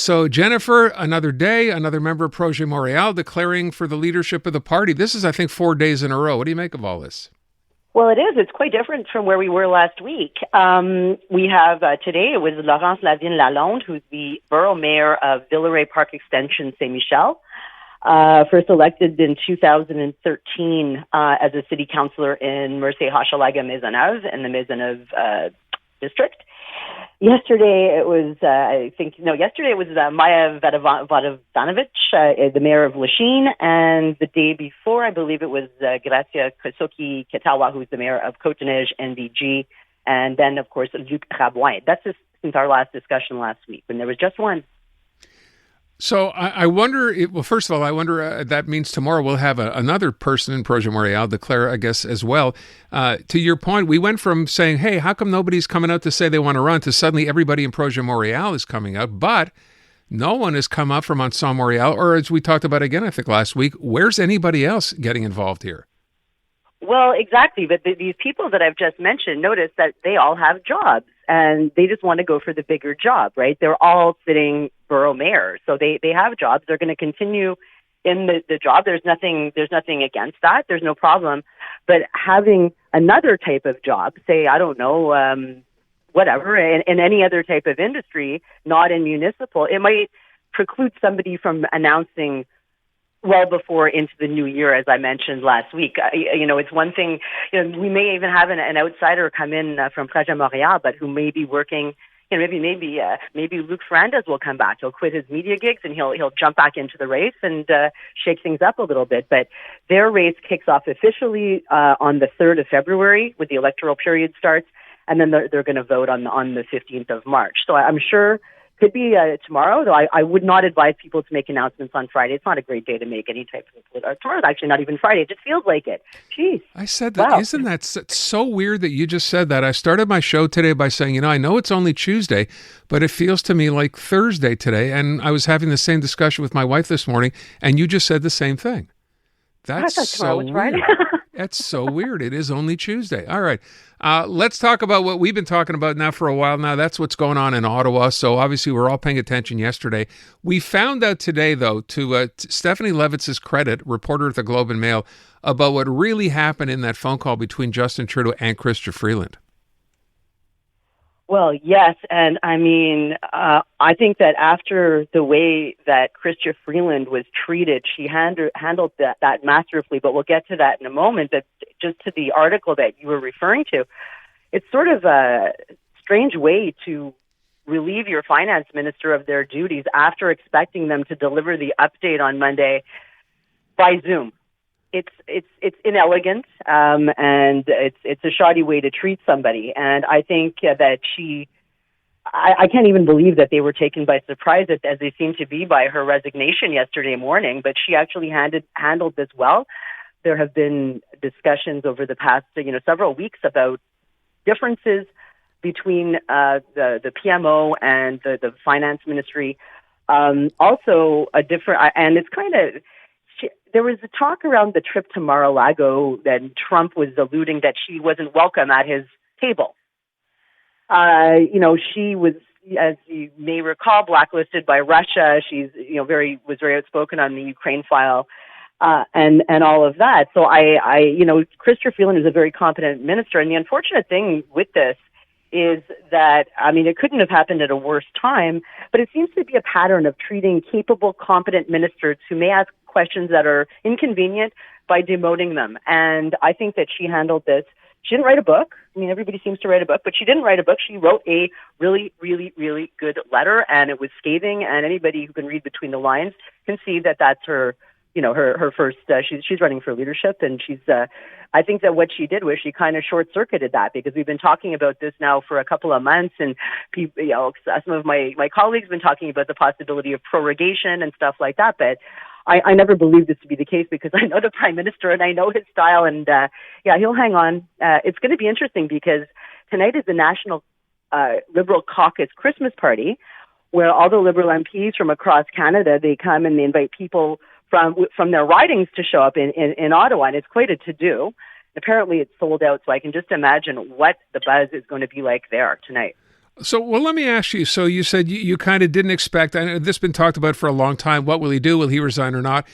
So, Jennifer, another day, another member of Projet Montréal declaring for the leadership of the party. This is, I think, 4 days in a row. What do you make of all this? Well, it is. It's quite different from where we were last week. We have today, it was Laurence Lavigne-Lalonde, who's the borough mayor of Villeray Park Extension, Saint-Michel, first elected in 2013 as a city councillor in Mercier-Hochelaga-Maisonneuve in the Maisonneuve district. Yesterday it was, Maya Vodovanovic, the mayor of Lachine, and the day before, I believe it was Gracia Kosoki-Ketawa, who's the mayor of Côte-des-Neiges, NVG, and then, of course, Luc Rabouin. That's just since our last discussion last week, when there was just one. So I wonder, first of all, I wonder that means tomorrow we'll have another person in Projet Montréal declare, I guess, as well. To your point, we went from saying, hey, how come nobody's coming out to say they want to run, to suddenly everybody in Projet Montréal is coming out, but no one has come up from Ensemble Montréal, or as we talked about again, I think last week, where's anybody else getting involved here? Well, exactly. But these people that I've just mentioned, notice that they all have jobs and they just want to go for the bigger job, right? They're all sitting borough mayors. So they have jobs. They're going to continue in the job. There's nothing against that. There's no problem. But having another type of job, say, I don't know, whatever, in any other type of industry, not in municipal, it might preclude somebody from announcing well before into the new year, as I mentioned last week. It's one thing, we may even have an outsider come in from Projet Montréal, but who may be working, maybe Luc Ferrandez will come back. He'll quit his media gigs and he'll jump back into the race and shake things up a little bit. But their race kicks off officially on the 3rd of February, when the electoral period starts, and then they're going to vote on the 15th of March. So I'm sure could be tomorrow, though I would not advise people to make announcements on Friday. It's not a great day to make any type of... tomorrow's actually not even Friday. It just feels like it. Jeez. I said that. Wow. Isn't that so weird that you just said that? I started my show today by saying, I know it's only Tuesday, but it feels to me like Thursday today. And I was having the same discussion with my wife this morning, and you just said the same thing. That's so weird. That's so weird. It is only Tuesday. All right. Let's talk about what we've been talking about now for a while now. That's what's going on in Ottawa. So obviously we're all paying attention yesterday. We found out today, though, to Stephanie Levitz's credit, reporter at the Globe and Mail, about what really happened in that phone call between Justin Trudeau and Chrystia Freeland. Well, yes. And I mean, I think that after the way that Chrystia Freeland was treated, she handled that masterfully, but we'll get to that in a moment. But just to the article that you were referring to, it's sort of a strange way to relieve your finance minister of their duties after expecting them to deliver the update on Monday by Zoom. It's inelegant, and it's a shoddy way to treat somebody. And I think that I can't even believe that they were taken by surprise, as they seemed to be, by her resignation yesterday morning. But she actually handled this well. There have been discussions over the past several weeks about differences between the PMO and the finance ministry. Also, and it's kind of. There was a talk around the trip to Mar-a-Lago that Trump was alluding that she wasn't welcome at his table. She was, as you may recall, blacklisted by Russia. She's, was very outspoken on the Ukraine file, and all of that. So Chrystia Freeland is a very competent minister. And the unfortunate thing with this is that, it couldn't have happened at a worse time, but it seems to be a pattern of treating capable, competent ministers who may ask questions that are inconvenient by demoting them. And I think that she handled this. She didn't write a book. Everybody seems to write a book, but she didn't write a book. She wrote a really, really, really good letter, and it was scathing. And anybody who can read between the lines can see that that's her, her first, she's running for leadership. And I think that what she did was she kind of short-circuited that, because we've been talking about this now for a couple of months, and people, some of my colleagues have been talking about the possibility of prorogation and stuff like that. But I never believed this to be the case, because I know the Prime Minister and I know his style, and he'll hang on. It's going to be interesting, because tonight is the National Liberal Caucus Christmas party, where all the Liberal MPs from across Canada, they come and they invite people from their ridings to show up in Ottawa, and it's quite a to-do. Apparently it's sold out, so I can just imagine what the buzz is going to be like there tonight. So, well, let me ask you. So you said you kind of didn't expect, I know this has been talked about for a long time. What will he do? Will he resign or not?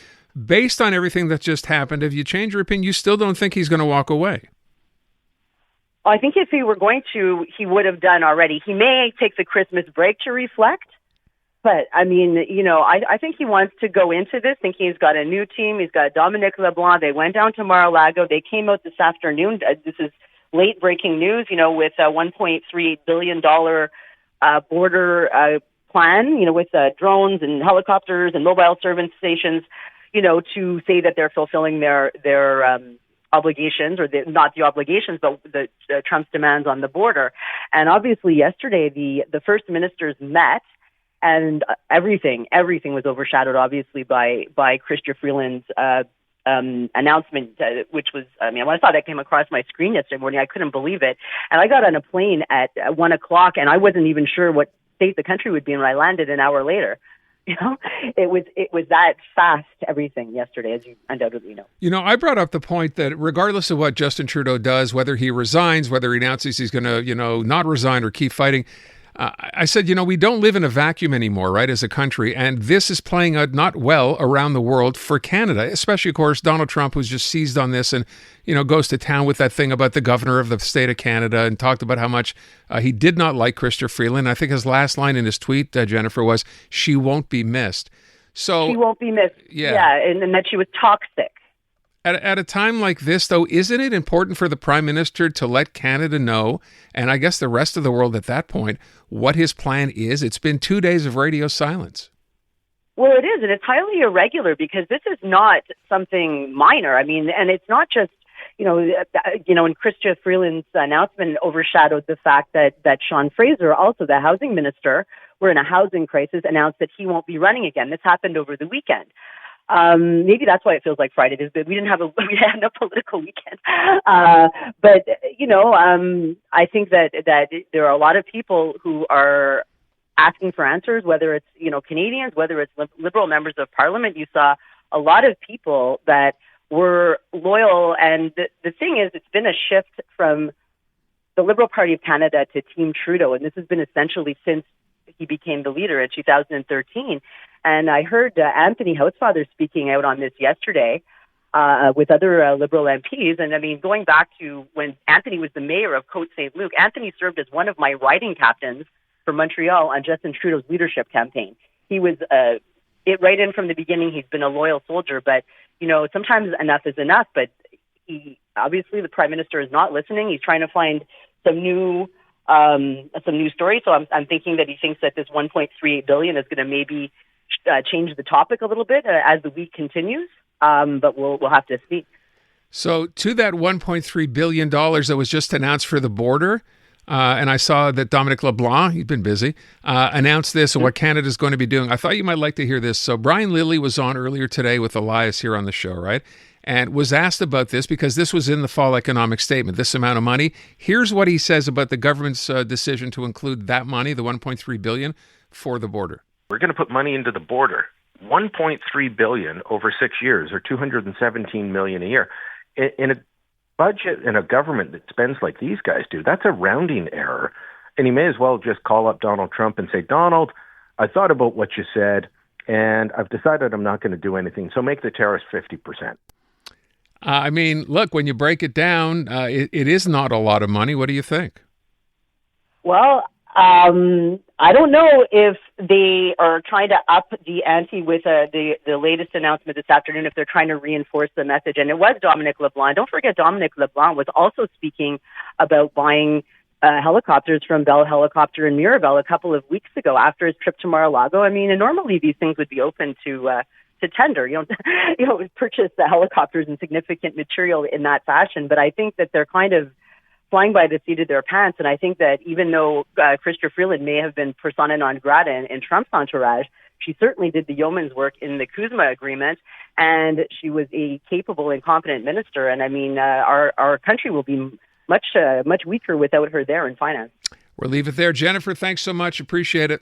Based on everything that just happened, have you changed your opinion? You still don't think he's going to walk away? I think if he were going to, he would have done already. He may take the Christmas break to reflect, but I mean, I think he wants to go into this thinking he's got a new team. He's got Dominic LeBlanc. They went down to Mar-a-Lago. They came out this afternoon. This is late breaking news, with a $1.38 billion border plan, with drones and helicopters and mobile service stations, to say that they're fulfilling their obligations, or not the obligations, but the Trump's demands on the border. And obviously yesterday, the first ministers met, and everything was overshadowed, obviously, by Chrystia Freeland's announcement, which was, when I saw that came across my screen yesterday morning, I couldn't believe it. And I got on a plane at 1 o'clock, and I wasn't even sure what state the country would be in when I landed an hour later. It was that fast, everything yesterday, as you undoubtedly know. I brought up the point that regardless of what Justin Trudeau does, whether he resigns, whether he announces he's going to, not resign or keep fighting, I said, we don't live in a vacuum anymore, right, as a country, and this is playing out not well around the world for Canada, especially, of course, Donald Trump, who's just seized on this and, goes to town with that thing about the governor of the state of Canada and talked about how much he did not like Chrystia Freeland. I think his last line in his tweet, Jennifer, was, "She won't be missed." So she won't be missed, and that she was toxic. At a time like this, though, isn't it important for the Prime Minister to let Canada know, and I guess the rest of the world at that point, what his plan is? It's been 2 days of radio silence. Well, it is, and it's highly irregular because this is not something minor. And it's not just, and Chrystia Freeland's announcement overshadowed the fact that Sean Fraser, also the housing minister, we're in a housing crisis, announced that he won't be running again. This happened over the weekend. Maybe that's why it feels like Friday. We didn't have we had no political weekend. But I think that there are a lot of people who are asking for answers, whether it's, Canadians, whether it's Liberal members of Parliament. You saw a lot of people that were loyal. And the thing is, it's been a shift from the Liberal Party of Canada to Team Trudeau. And this has been essentially since he became the leader in 2013. And I heard Anthony Housefather speaking out on this yesterday with other Liberal MPs. And going back to when Anthony was the mayor of Côte Saint-Luc, Anthony served as one of my riding captains for Montreal on Justin Trudeau's leadership campaign. He was right in from the beginning. He's been a loyal soldier, but sometimes enough is enough. But obviously the Prime Minister is not listening. He's trying to find some new stories. So I'm thinking that he thinks that this $1.38 billion is going to maybe change the topic a little bit as the week continues. But we'll have to see. So to that $1.3 billion that was just announced for the border, and I saw that Dominic LeBlanc, he's been busy, announced this and what Canada's going to be doing. I thought you might like to hear this. So Brian Lilly was on earlier today with Elias here on the show, right? And was asked about this because this was in the fall economic statement, this amount of money. Here's what he says about the government's decision to include that money, the $1.3 billion, for the border. We're going to put money into the border, $1.3 billion over 6 years, or $217 million a year. In a budget in a government that spends like these guys do, that's a rounding error. And you may as well just call up Donald Trump and say, Donald, I thought about what you said, and I've decided I'm not going to do anything. So make the tariffs 50%. Look, when you break it down, it is not a lot of money. What do you think? Well, I don't know if they are trying to up the ante with the latest announcement this afternoon, if they're trying to reinforce the message. And it was Dominic LeBlanc. Don't forget, Dominic LeBlanc was also speaking about buying helicopters from Bell Helicopter in Mirabel a couple of weeks ago after his trip to Mar-a-Lago. And normally these things would be open to tender, purchase the helicopters and significant material in that fashion. But I think that they're kind of flying by the seat of their pants. And I think that even though Chrystia Freeland may have been persona non grata in Trump's entourage, she certainly did the yeoman's work in the Kuzma agreement, and she was a capable and competent minister. And our country will be much weaker without her there in finance. We'll leave it there. Jennifer, thanks so much. Appreciate it.